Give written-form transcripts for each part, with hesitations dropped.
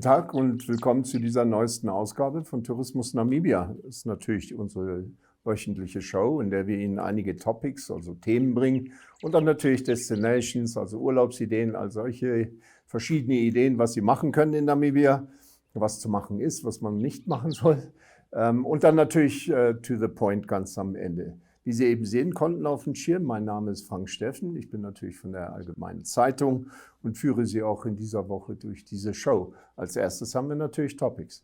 Tag und willkommen zu dieser neuesten Ausgabe von Tourismus Namibia. Das ist natürlich unsere wöchentliche Show, in der wir Ihnen einige Topics, also Themen bringen und dann natürlich Destinations, also Urlaubsideen, all solche verschiedene Ideen, was Sie machen können in Namibia, was zu machen ist, was man nicht machen soll. Und dann natürlich to the point ganz am Ende. Wie Sie eben sehen konnten auf dem Schirm, mein Name ist Frank Steffen, ich bin natürlich von der Allgemeinen Zeitung und führe Sie auch in dieser Woche durch diese Show. Als erstes haben wir natürlich Topics.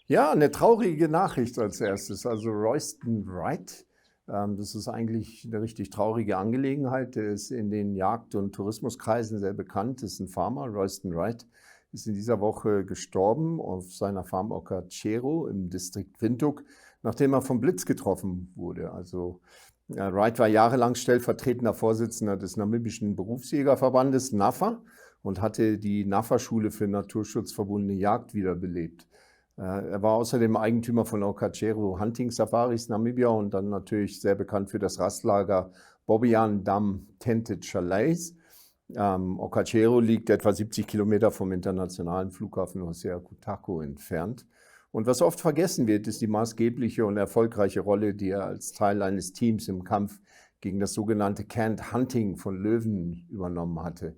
Ja, eine traurige Nachricht als erstes, also Royston Wright. Das ist eigentlich eine richtig traurige Angelegenheit. Der ist in den Jagd- und Tourismuskreisen sehr bekannt, ist ein Farmer, Royston Wright. Ist in dieser Woche gestorben auf seiner Farm Okachero im Distrikt Windhoek, nachdem er vom Blitz getroffen wurde. Also Wright war jahrelang stellvertretender Vorsitzender des namibischen Berufsjägerverbandes NAFA und hatte die NAFA-Schule für naturschutzverbundene Jagd wiederbelebt. Er war außerdem Eigentümer von Okachero Hunting Safaris Namibia und dann natürlich sehr bekannt für das Rastlager Bobian Dam Tented Chalets. Okachero liegt etwa 70 Kilometer vom internationalen Flughafen Hosea-Kutako entfernt. Und was oft vergessen wird, ist die maßgebliche und erfolgreiche Rolle, die er als Teil eines Teams im Kampf gegen das sogenannte Canned Hunting von Löwen übernommen hatte.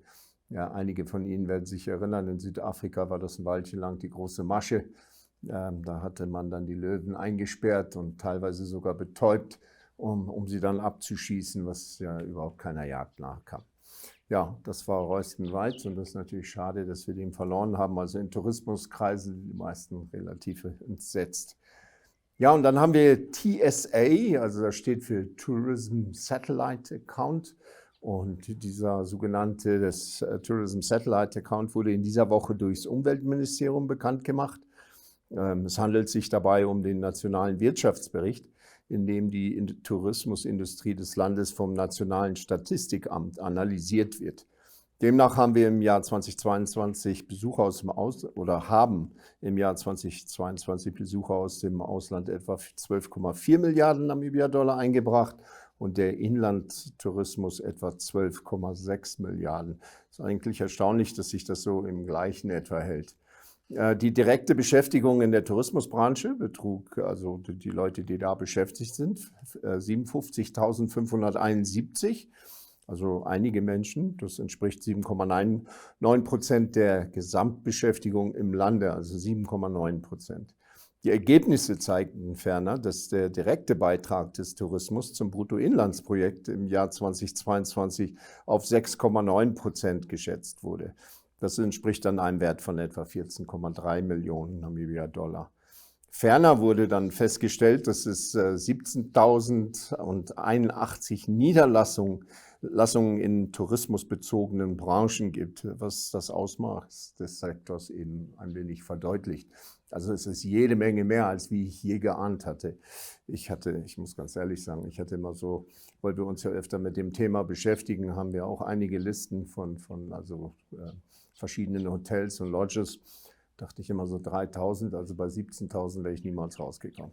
Ja, einige von Ihnen werden sich erinnern, in Südafrika war das ein Weilchen lang die große Masche. Da hatte man dann die Löwen eingesperrt und teilweise sogar betäubt, um sie dann abzuschießen, was ja überhaupt keiner Jagd nachkam. Ja, das war Royston Wright und das ist natürlich schade, dass wir den verloren haben. Also in Tourismuskreisen sind die meisten relativ entsetzt. Ja, und dann haben wir TSA, also das steht für Tourism Satellite Account. Und dieser sogenannte Tourism Satellite Account wurde in dieser Woche durchs Umweltministerium bekannt gemacht. Es handelt sich dabei um den nationalen Wirtschaftsbericht, in dem die Tourismusindustrie des Landes vom Nationalen Statistikamt analysiert wird. Demnach haben wir im Jahr 2022 Besucher aus dem haben im Jahr 2022 Besucher aus dem Ausland etwa 12,4 Milliarden Namibia-Dollar eingebracht und der Inlandtourismus etwa 12,6 Milliarden. Es ist eigentlich erstaunlich, dass sich das so im gleichen etwa hält. Die direkte Beschäftigung in der Tourismusbranche betrug, also die Leute, die da beschäftigt sind, 57.571, also einige Menschen. Das entspricht 7,9% der Gesamtbeschäftigung im Lande, also 7,9%. Die Ergebnisse zeigten ferner, dass der direkte Beitrag des Tourismus zum Bruttoinlandsprodukt im Jahr 2022 auf 6,9% geschätzt wurde. Das entspricht dann einem Wert von etwa 14,3 Millionen Namibia-Dollar. Ferner wurde dann festgestellt, dass es 17.081 Niederlassungen in tourismusbezogenen Branchen gibt, was das Ausmaß des Sektors eben ein wenig verdeutlicht. Also es ist jede Menge mehr, als wie ich je geahnt hatte. Ich muss ganz ehrlich sagen, ich hatte immer so, weil wir uns ja öfter mit dem Thema beschäftigen, haben wir auch einige Listen von verschiedenen Hotels und Lodges. Dachte ich immer so 3.000, also bei 17.000 wäre ich niemals rausgekommen.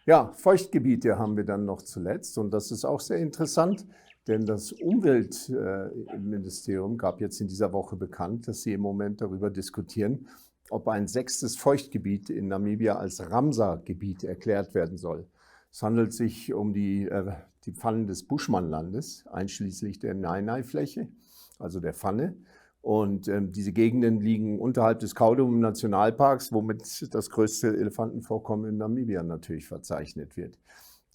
Ja, Feuchtgebiete haben wir dann noch zuletzt und das ist auch sehr interessant, denn das Umweltministerium gab jetzt in dieser Woche bekannt, dass sie im Moment darüber diskutieren, ob ein 6. Feuchtgebiet in Namibia als Ramsar-Gebiet erklärt werden soll. Es handelt sich um die Pfannen des Buschmannlandes, einschließlich der Nainai-Fläche, also der Pfanne. Und diese Gegenden liegen unterhalb des Kaudum-Nationalparks, womit das größte Elefantenvorkommen in Namibia natürlich verzeichnet wird.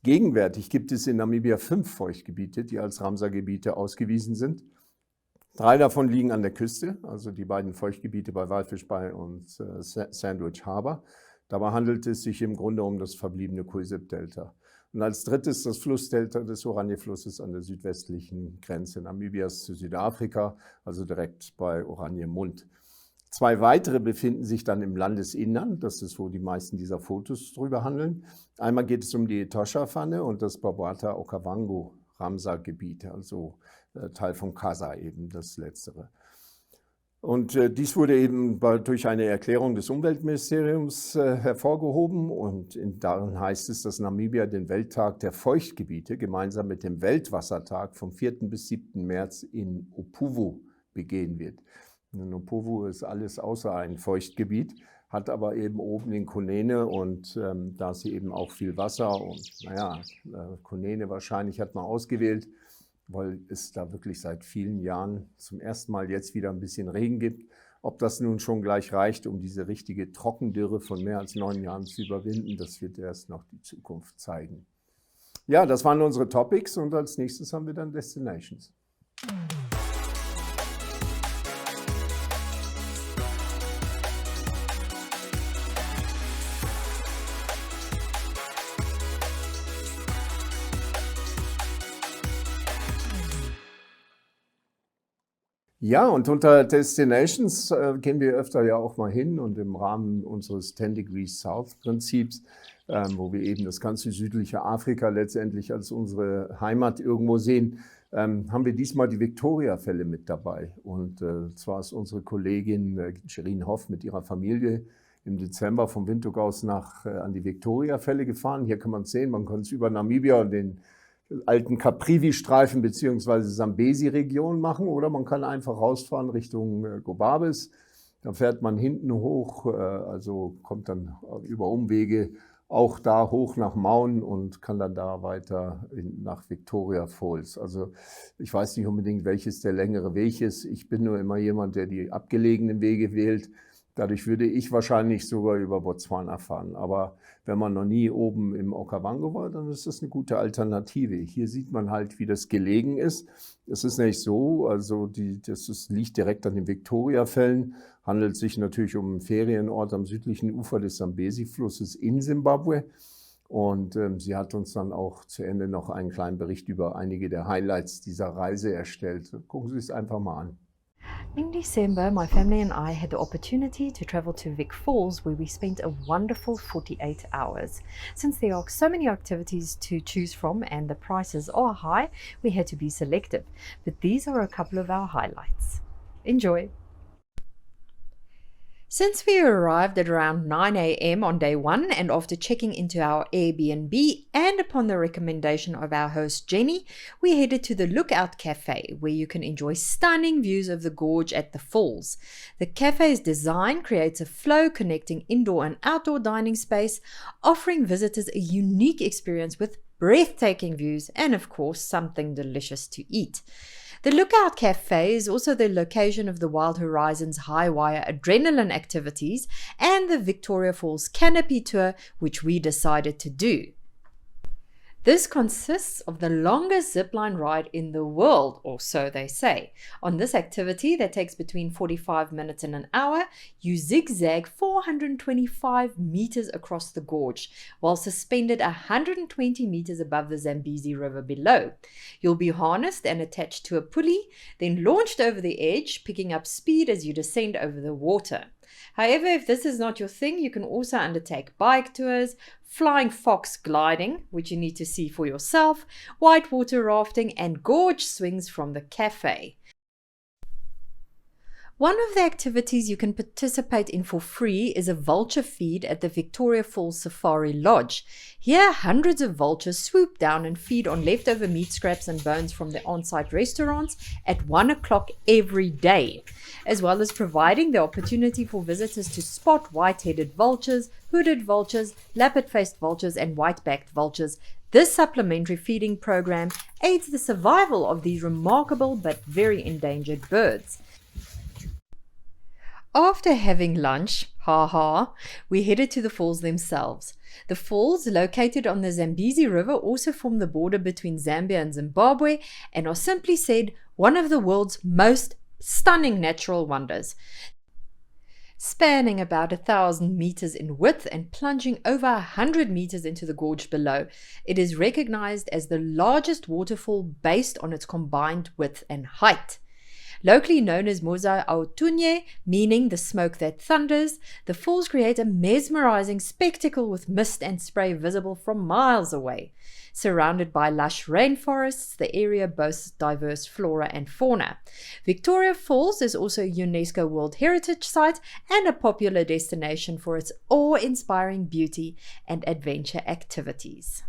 Gegenwärtig gibt es in Namibia 5 Feuchtgebiete, die als Ramsar-Gebiete ausgewiesen sind. 3 davon liegen an der Küste, also die beiden Feuchtgebiete bei Walfish Bay und Sandwich Harbour. Dabei handelt es sich im Grunde um das verbliebene Kuisip-Delta. Und als drittes das Flussdelta des Oranje-Flusses an der südwestlichen Grenze Namibias zu Südafrika, also direkt bei Oranje-Mund. 2 weitere befinden sich dann im Landesinnern, das ist, wo die meisten dieser Fotos drüber handeln. Einmal geht es um die Etosha-Pfanne und das Babata-Okavango-Ramsar-Gebiet, also Teil von Kasa eben, das letztere. Und dies wurde eben durch eine Erklärung des Umweltministeriums hervorgehoben und darin heißt es, dass Namibia den Welttag der Feuchtgebiete gemeinsam mit dem Weltwassertag vom 4. bis 7. März in Opuwo begehen wird. Und Opuwo ist alles außer ein Feuchtgebiet, hat aber eben oben den Kunene und da ist eben auch viel Wasser und naja, Kunene wahrscheinlich hat man ausgewählt, weil es da wirklich seit vielen Jahren zum ersten Mal jetzt wieder ein bisschen Regen gibt. Ob das nun schon gleich reicht, um diese richtige Trockendürre von mehr als 9 Jahren zu überwinden, das wird erst noch die Zukunft zeigen. Ja, das waren unsere Topics und als nächstes haben wir dann Destinations. Ja, und unter Destinations gehen wir öfter ja auch mal hin und im Rahmen unseres 10 Degrees South Prinzips, wo wir eben das ganze südliche Afrika letztendlich als unsere Heimat irgendwo sehen, haben wir diesmal die Victoriafälle mit dabei. Und zwar ist unsere Kollegin Sherin Hoff mit ihrer Familie im Dezember vom Windhoek aus an die Victoriafälle gefahren. Hier kann man es sehen, man kann es über Namibia und den alten Caprivi-Streifen bzw. Sambesi-Region machen oder man kann einfach rausfahren Richtung Gobabis. Da fährt man hinten hoch, also kommt dann über Umwege auch da hoch nach Maun und kann dann da weiter nach Victoria Falls. Also ich weiß nicht unbedingt, welches der längere Weg ist. Ich bin nur immer jemand, der die abgelegenen Wege wählt. Dadurch würde ich wahrscheinlich sogar über Botswana fahren. Aber wenn man noch nie oben im Okavango war, dann ist das eine gute Alternative. Hier sieht man halt, wie das gelegen ist. Es ist nicht so, also liegt direkt an den Victoriafällen, handelt sich natürlich um einen Ferienort am südlichen Ufer des Sambesi-Flusses in Simbabwe. Und sie hat uns dann auch zu Ende noch einen kleinen Bericht über einige der Highlights dieser Reise erstellt. Gucken Sie es einfach mal an. In December, my family and I had the opportunity to travel to Vic Falls, where we spent a wonderful 48 hours. Since there are so many activities to choose from and the prices are high, we had to be selective. But these are a couple of our highlights. Enjoy! Since we arrived at around 9 a.m. on day 1 and after checking into our Airbnb and upon the recommendation of our host Jenny, we headed to the Lookout Cafe where you can enjoy stunning views of the gorge at the falls. The cafe's design creates a flow connecting indoor and outdoor dining space, offering visitors a unique experience with breathtaking views and of course something delicious to eat. The Lookout Cafe is also the location of the Wild Horizons High Wire Adrenaline activities and the Victoria Falls Canopy Tour, which we decided to do. This consists of the longest zipline ride in the world, or so they say. On this activity that takes between 45 minutes and an hour, you zigzag 425 meters across the gorge, while suspended 120 meters above the Zambezi River below. You'll be harnessed and attached to a pulley, then launched over the edge, picking up speed as you descend over the water. However, if this is not your thing, you can also undertake bike tours, flying fox gliding, which you need to see for yourself, whitewater rafting, and gorge swings from the cafe. One of the activities you can participate in for free is a vulture feed at the Victoria Falls Safari Lodge. Here, hundreds of vultures swoop down and feed on leftover meat scraps and bones from the on-site restaurants at 1 o'clock every day, as well as providing the opportunity for visitors to spot white-headed vultures, hooded vultures, lappet-faced vultures, and white-backed vultures. This supplementary feeding program aids the survival of these remarkable but very endangered birds. After having lunch, we headed to the falls themselves. The falls, located on the Zambezi River, also form the border between Zambia and Zimbabwe and are simply said one of the world's most stunning natural wonders. Spanning about 1,000 meters in width and plunging over 100 meters into the gorge below, it is recognized as the largest waterfall based on its combined width and height. Locally known as Moza Autunye, meaning the smoke that thunders, the falls create a mesmerizing spectacle with mist and spray visible from miles away. Surrounded by lush rainforests, the area boasts diverse flora and fauna. Victoria Falls is also a UNESCO World Heritage Site and a popular destination for its awe-inspiring beauty and adventure activities.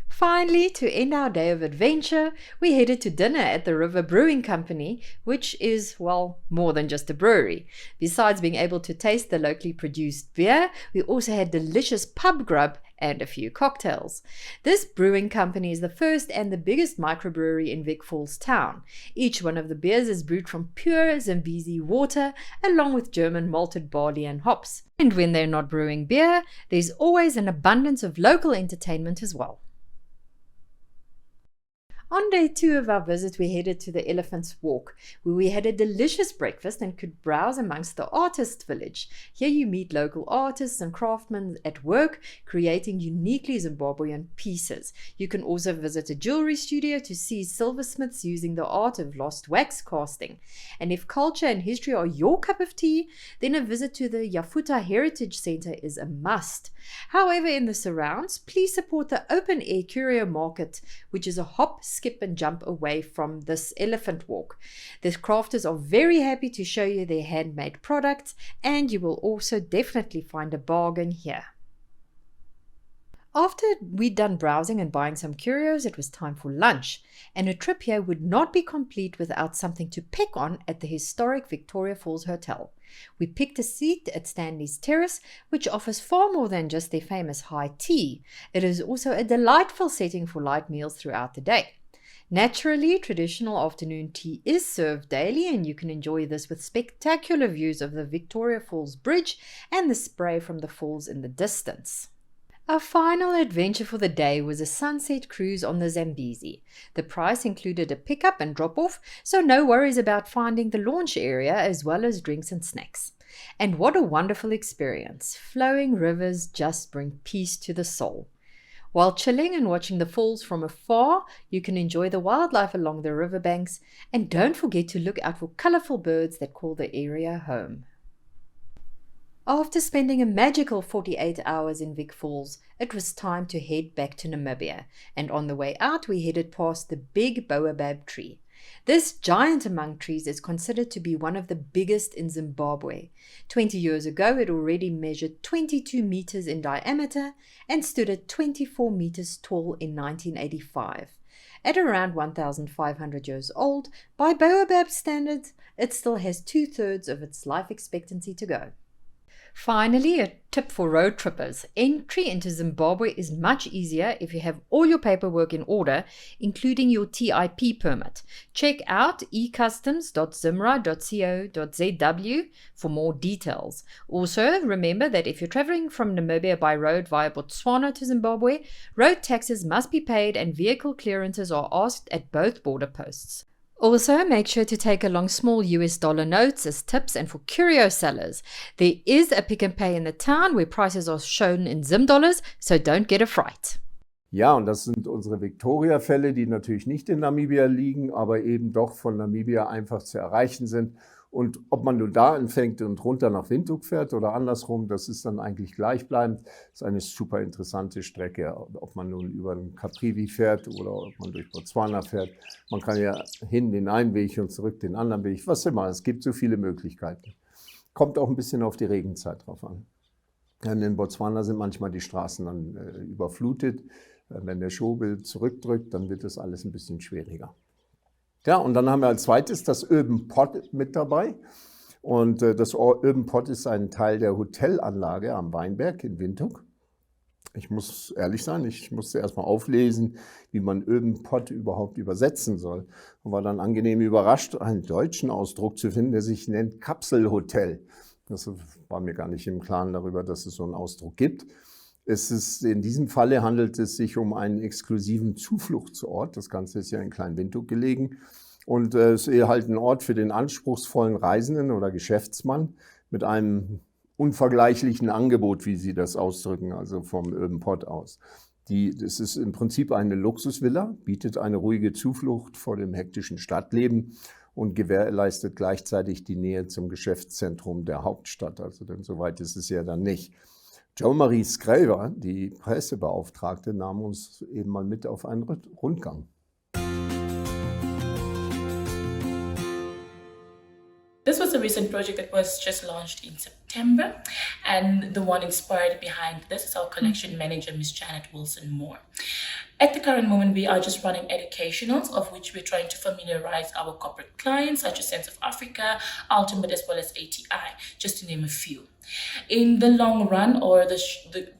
Finally, to end our day of adventure, we headed to dinner at the River Brewing Company, which is, well, more than just a brewery. Besides being able to taste the locally produced beer, we also had delicious pub grub and a few cocktails. This brewing company is the first and the biggest microbrewery in Vic Falls town. Each one of the beers is brewed from pure Zambezi water, along with German malted barley and hops. And when they're not brewing beer, there's always an abundance of local entertainment as well. On day 2 of our visit, we headed to the Elephant's Walk, where we had a delicious breakfast and could browse amongst the artist village. Here you meet local artists and craftsmen at work, creating uniquely Zimbabwean pieces. You can also visit a jewelry studio to see silversmiths using the art of lost wax casting. And if culture and history are your cup of tea, then a visit to the Yafuta Heritage Center is a must. However, in the surrounds, please support the open-air curio market, which is a hop, skip and jump away from this elephant walk. The crafters are very happy to show you their handmade products, and you will also definitely find a bargain here. After we'd done browsing and buying some curios, it was time for lunch, and a trip here would not be complete without something to pick on at the historic Victoria Falls Hotel. We picked a seat at Stanley's Terrace, which offers far more than just their famous high tea. It is also a delightful setting for light meals throughout the day. Naturally, traditional afternoon tea is served daily, and you can enjoy this with spectacular views of the Victoria Falls Bridge and the spray from the falls in the distance. Our final adventure for the day was a sunset cruise on the Zambezi. The price included a pickup and drop-off, so no worries about finding the launch area as well as drinks and snacks. And what a wonderful experience! Flowing rivers just bring peace to the soul. While chilling and watching the falls from afar, you can enjoy the wildlife along the riverbanks, and don't forget to look out for colorful birds that call the area home. After spending a magical 48 hours in Vic Falls, it was time to head back to Namibia, and on the way out we headed past the big baobab tree. This giant among trees is considered to be one of the biggest in Zimbabwe. 20 years ago it already measured 22 meters in diameter and stood at 24 meters tall in 1985. At around 1,500 years old, by baobab standards, it still has 2/3 of its life expectancy to go. Finally, a tip for road trippers. Entry into Zimbabwe is much easier if you have all your paperwork in order, including your TIP permit. Check out ecustoms.zimra.co.zw for more details. Also, remember that if you're traveling from Namibia by road via Botswana to Zimbabwe, road taxes must be paid and vehicle clearances are asked at both border posts. Also, make sure to take along small US dollar notes as tips and for curio sellers. There is a Pick and Pay in the town where prices are shown in Zim dollars, so don't get a fright. Ja, und das sind unsere Victoriafälle, die natürlich nicht in Namibia liegen, aber eben doch von Namibia einfach zu erreichen sind. Und ob man nun da anfängt und runter nach Windhoek fährt oder andersrum, das ist dann eigentlich gleichbleibend. Das ist eine super interessante Strecke, ob man nun über den Caprivi fährt oder ob man durch Botswana fährt. Man kann ja hin den einen Weg und zurück den anderen Weg, was immer. Es gibt so viele Möglichkeiten. Kommt auch ein bisschen auf die Regenzeit drauf an. In Botswana sind manchmal die Straßen dann überflutet. Wenn der Schobel zurückdrückt, dann wird das alles ein bisschen schwieriger. Ja, und dann haben wir als zweites das Urban Pod mit dabei. Und das Urban Pod ist ein Teil der Hotelanlage am Weinberg in Windhoek. Ich muss ehrlich sein, ich musste erstmal auflesen, wie man Urban Pod überhaupt übersetzen soll. Und war dann angenehm überrascht, einen deutschen Ausdruck zu finden, der sich nennt Kapselhotel. Das war mir gar nicht im Klaren darüber, dass es so einen Ausdruck gibt. In diesem Falle handelt es sich um einen exklusiven Zufluchtsort. Das Ganze ist ja in Klein-Windhoek gelegen. Und es ist halt ein Ort für den anspruchsvollen Reisenden oder Geschäftsmann mit einem unvergleichlichen Angebot, wie sie das ausdrücken, also vom Urban Pod aus. Das ist im Prinzip eine Luxusvilla, bietet eine ruhige Zuflucht vor dem hektischen Stadtleben und gewährleistet gleichzeitig die Nähe zum Geschäftszentrum der Hauptstadt. Also denn so weit ist es ja dann nicht. Jo-Marie Skrever, die Pressebeauftragte, nahm uns eben mal mit auf einen Rundgang. This was a recent project that was just launched in September, and the one inspired behind this is our collection manager, Miss Janet Wilson-Moore. At the current moment, we are just running educationals, of which we're trying to familiarize our corporate clients, such as Sense of Africa, Ultimate, as well as ATI, just to name a few. In the long run, or the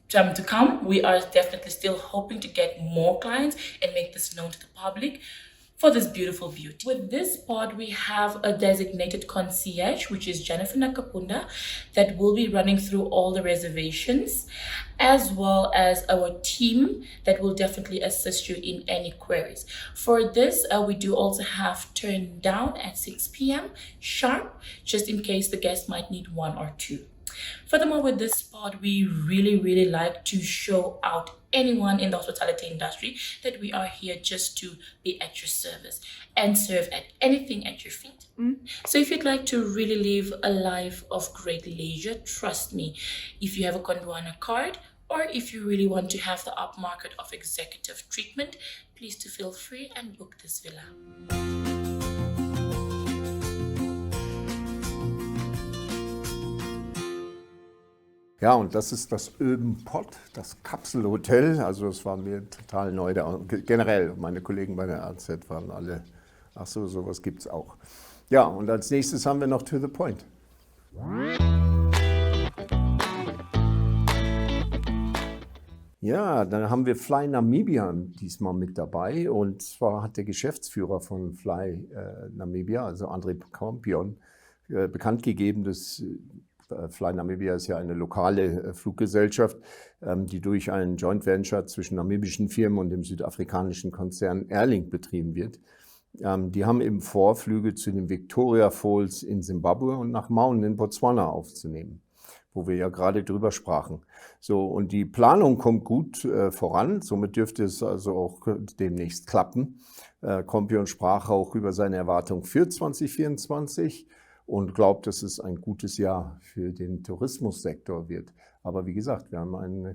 time to come, we are definitely still hoping to get more clients and make this known to the public for this beautiful beauty. With this pod, we have a designated concierge, which is Jennifer Nakapunda, that will be running through all the reservations, as well as our team that will definitely assist you in any queries. For this, we do also have turn down at 6 p.m. sharp, just in case the guest might need one or two. Furthermore, with this pod, we really like to show out anyone in the hospitality industry that we are here just to be at your service and serve at anything at your feet. So if you'd like to really live a life of great leisure, trust me, if you have a Gondwana card, or if you really want to have the upmarket of executive treatment, please to feel free and book this villa. Ja, und das ist das Urban Pod, das Kapselhotel. Also es war mir total neu. Generell, meine Kollegen bei der AZ waren alle, ach so, sowas gibt es auch. Ja, und als nächstes haben wir noch To the Point. Ja, dann haben wir Fly Namibia diesmal mit dabei. Und zwar hat der Geschäftsführer von Fly Namibia, also André Campion, bekannt gegeben, dass Fly Namibia ist ja eine lokale Fluggesellschaft, die durch ein Joint Venture zwischen namibischen Firmen und dem südafrikanischen Konzern Airlink betrieben wird. Die haben eben vor, Flüge zu den Victoriafällen in Simbabwe und nach Maun in Botswana aufzunehmen, wo wir ja gerade drüber sprachen. So, und die Planung kommt gut voran, somit dürfte es also auch demnächst klappen. Campion sprach auch über seine Erwartung für 2024. Und glaubt, dass es ein gutes Jahr für den Tourismussektor wird. Aber wie gesagt, wir haben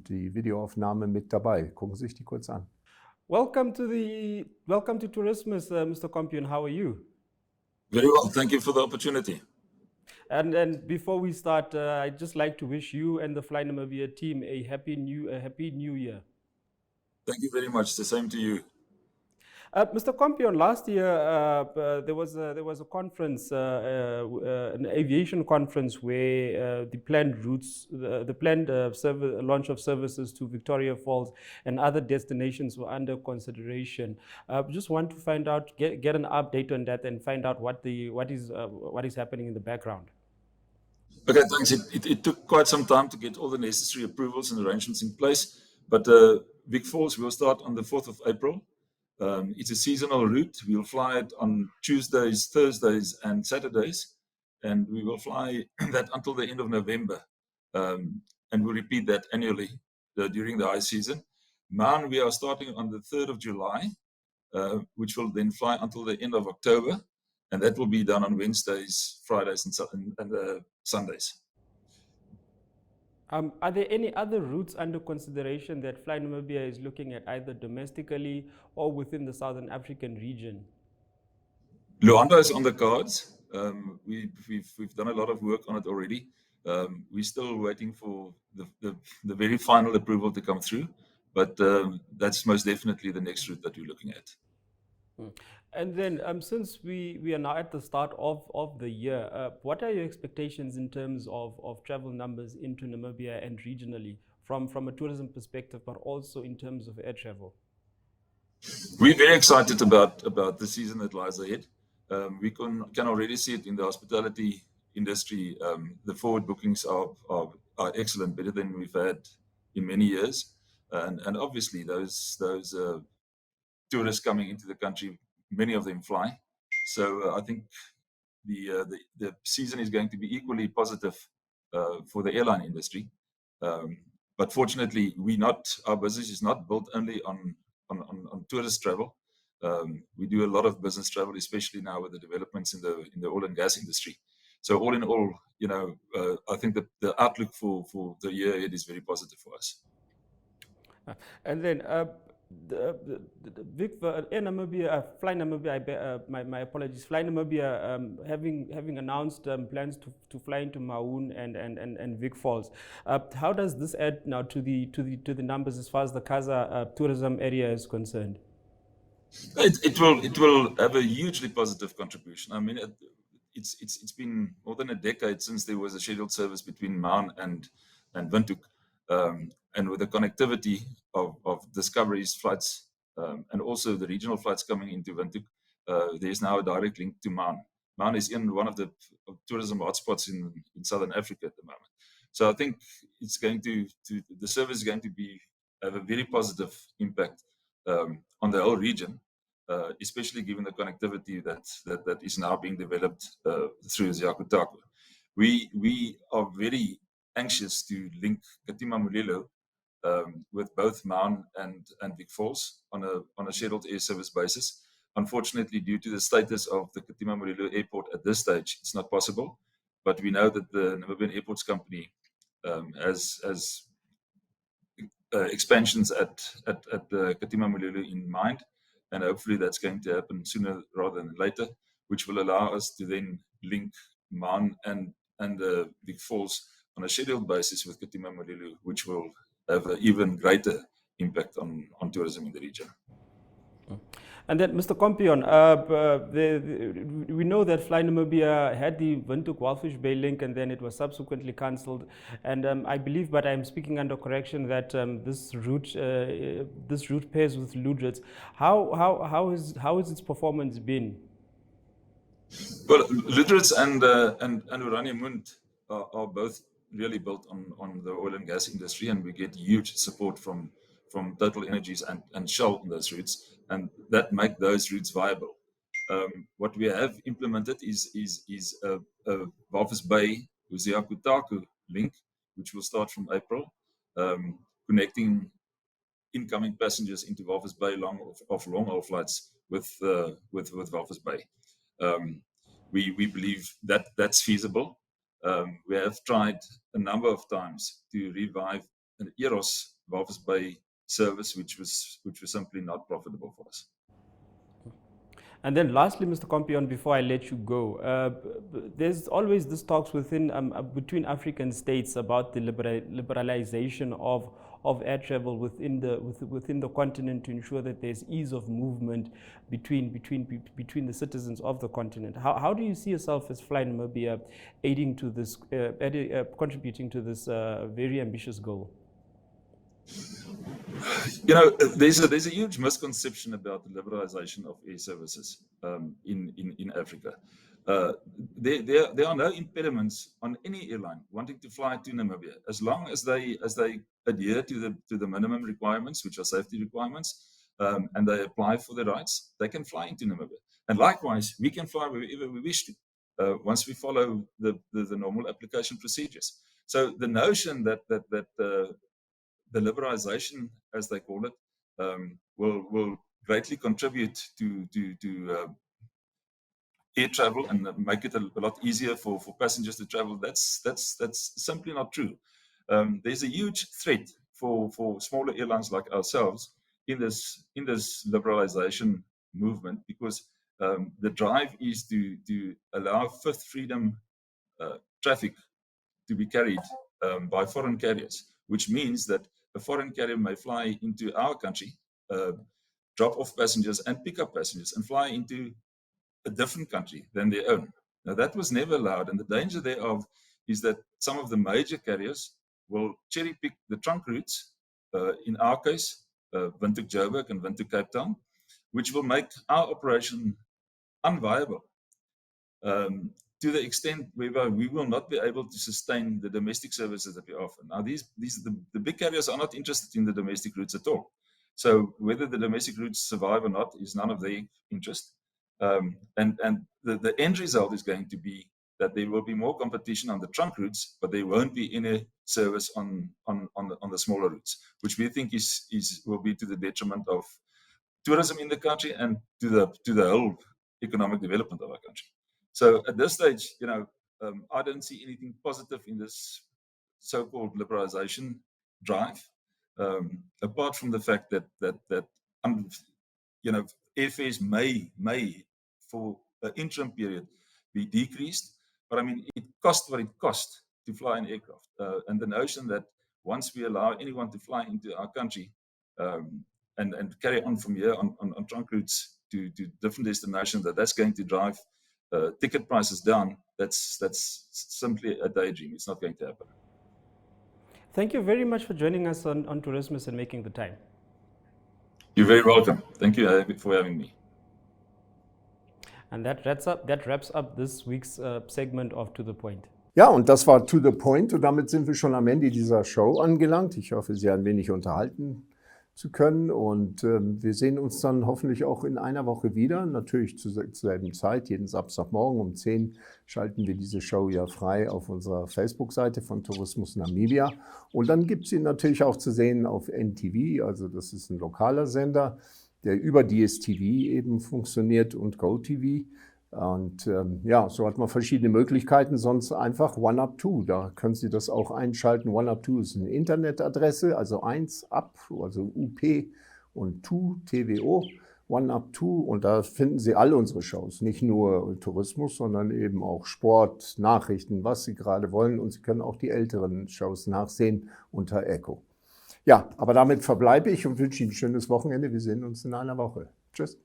die Videoaufnahme mit dabei. Gucken Sie sich die kurz an. Welcome to Tourismus, Mr. Campion. How are you? Very well, thank you for the opportunity. And before we start, I'd just like to wish you and the Fly Namibia team a happy new year. Thank you very much. The same to you. Mr. Campion, last year there was a conference, an aviation conference, where the planned routes, the planned launch of services to Victoria Falls and other destinations were under consideration. Just want to find out, get an update on that, and find out what is happening in the background. Okay, thanks. It took quite some time to get all the necessary approvals and arrangements in place, but Vic Falls will start on the 4th of April. It's a seasonal route. We'll fly it on Tuesdays, Thursdays, and Saturdays, and we will fly that until the end of November, and we'll repeat that annually during the high season. Maun, we are starting on the 3rd of July, which will then fly until the end of October, and that will be done on Wednesdays, Fridays, and Sundays. Are there any other routes under consideration that Fly Namibia is looking at, either domestically or within the Southern African region? Luanda is on the cards. We've done a lot of work on it already. We're still waiting for the very final approval to come through, but that's most definitely the next route that we're looking at. And then, since we are now at the start of the year, what are your expectations in terms of travel numbers into Namibia and regionally, from a tourism perspective, but also in terms of air travel? We're very excited about the season that lies ahead. We can already see it in the hospitality industry. The forward bookings are excellent, better than we've had in many years, and obviously those tourists coming into the country, many of them fly. So I think the season is going to be equally positive for the airline industry. But fortunately, our business is not built only on tourist travel. We do a lot of business travel, especially now with the developments in the oil and gas industry. So all in all, I think that the outlook for the year ahead is very positive for us. And then Vic, Air Namibia, Fly Namibia, my apologies, Fly Namibia, having announced plans to fly into Maun and Vic Falls. How does this add now to the numbers as far as the Kasa tourism area is concerned? It will have a hugely positive contribution. I mean, it's been more than a decade since there was a scheduled service between Maun and Windhoek, and with the connectivity of Discovery's flights and also the regional flights coming into Windhoek, there's now a direct link to Maun. Maun is in one of the tourism hotspots in southern Africa at the moment. So I think it's going to the service is going to have a very positive impact on the whole region, especially given the connectivity that is now being developed through Ziakutaku. We are very anxious to link Katima Mulilo with both Maun and Vic Falls on a scheduled air service basis. Unfortunately, due to the status of the Katima Mulilo airport at this stage, it's not possible. But we know that the Namibian Airports Company has expansions at Katima Mulilo in mind, and hopefully that's going to happen sooner rather than later, which will allow us to then link Maun and Vic Falls on a scheduled basis with Katima Mulilo, which will have an even greater impact on tourism in the region. And then, Mr. Kompion, we know that Fly Namibia had the Windhoek Walfish Bay link, and then it was subsequently cancelled. And I believe, but I'm speaking under correction, that this route pairs with Landwirts. How has its performance been? Well, Landwirts and Oraniemund are both really built on the oil and gas industry, and we get huge support from Total Energies and Shell on those routes, and that make those routes viable. What we have implemented is a Walvis Bay Ziakutaku link, which will start from April, connecting incoming passengers into Walvis Bay long-haul flights with Walvis Bay. We believe that that's feasible. We have tried a number of times to revive an Eros Walvis Bay service, which was simply not profitable for us. And then lastly, Mr. Kompion, before I let you go, there's always this talks between African states about the liberalization of air travel within the continent to ensure that there's ease of movement between the citizens of the continent. How do you see yourself as Fly Namibia aiding to this, contributing to this very ambitious goal? There's a huge misconception about the liberalization of air services in Africa. There are no impediments on any airline wanting to fly to Namibia as long as they adhere to the minimum requirements, which are safety requirements, and they apply for the rights. They can fly into Namibia, and likewise we can fly wherever we wish to once we follow the normal application procedures. So the notion that the liberalization, as they call it, will greatly contribute to air travel and make it a lot easier for passengers to travel. That's simply not true. There's a huge threat for smaller airlines like ourselves in this liberalization movement, because the drive is to allow fifth freedom traffic to be carried by foreign carriers, which means that a foreign carrier may fly into our country, drop off passengers and pick up passengers and fly into a different country than their own. Now, that was never allowed, and the danger thereof is that some of the major carriers will cherry pick the trunk routes, in our case, Windhoek Joburg and Windhoek Cape Town, which will make our operation unviable. To the extent whereby we will not be able to sustain the domestic services that we offer. Now, the big carriers are not interested in the domestic routes at all. So whether the domestic routes survive or not is none of their interest. And the end result is going to be that there will be more competition on the trunk routes, but there won't be any service on the smaller routes, which we think will be to the detriment of tourism in the country and to the whole economic development of our country. So at this stage, I don't see anything positive in this so-called liberalization drive, apart from the fact that airfares may for an interim period be decreased, but I mean it costs what it costs to fly an aircraft, and the notion that once we allow anyone to fly into our country and carry on from here on trunk routes to different destinations, that's going to drive ticket prices down, that's simply a daydream. It's not going to happen. Thank you very much for joining us on Tourismus and making the time. You're very welcome. Thank you for having me. And that wraps up this week's segment of To The Point. Ja, und das war To The Point und damit sind wir schon am Ende dieser Show angelangt. Ich hoffe, Sie ein wenig unterhalten zu können und wir sehen uns dann hoffentlich auch in einer Woche wieder, natürlich zur selben Zeit, jeden Samstagmorgen um 10 schalten wir diese Show ja frei auf unserer Facebook-Seite von Tourismus Namibia und dann gibt es ihn natürlich auch zu sehen auf NTV, also das ist ein lokaler Sender, der über DSTV eben funktioniert und GoTV. Und ja, so hat man verschiedene Möglichkeiten, sonst einfach OneUp2, da können Sie das auch einschalten. OneUp2 ist eine Internetadresse, also 1UP, also UP und 2, TWO, OneUp2 und da finden Sie alle unsere Shows, nicht nur Tourismus, sondern eben auch Sport, Nachrichten, was Sie gerade wollen und Sie können auch die älteren Shows nachsehen unter Echo. Ja, aber damit verbleibe ich und wünsche Ihnen ein schönes Wochenende, wir sehen uns in einer Woche. Tschüss.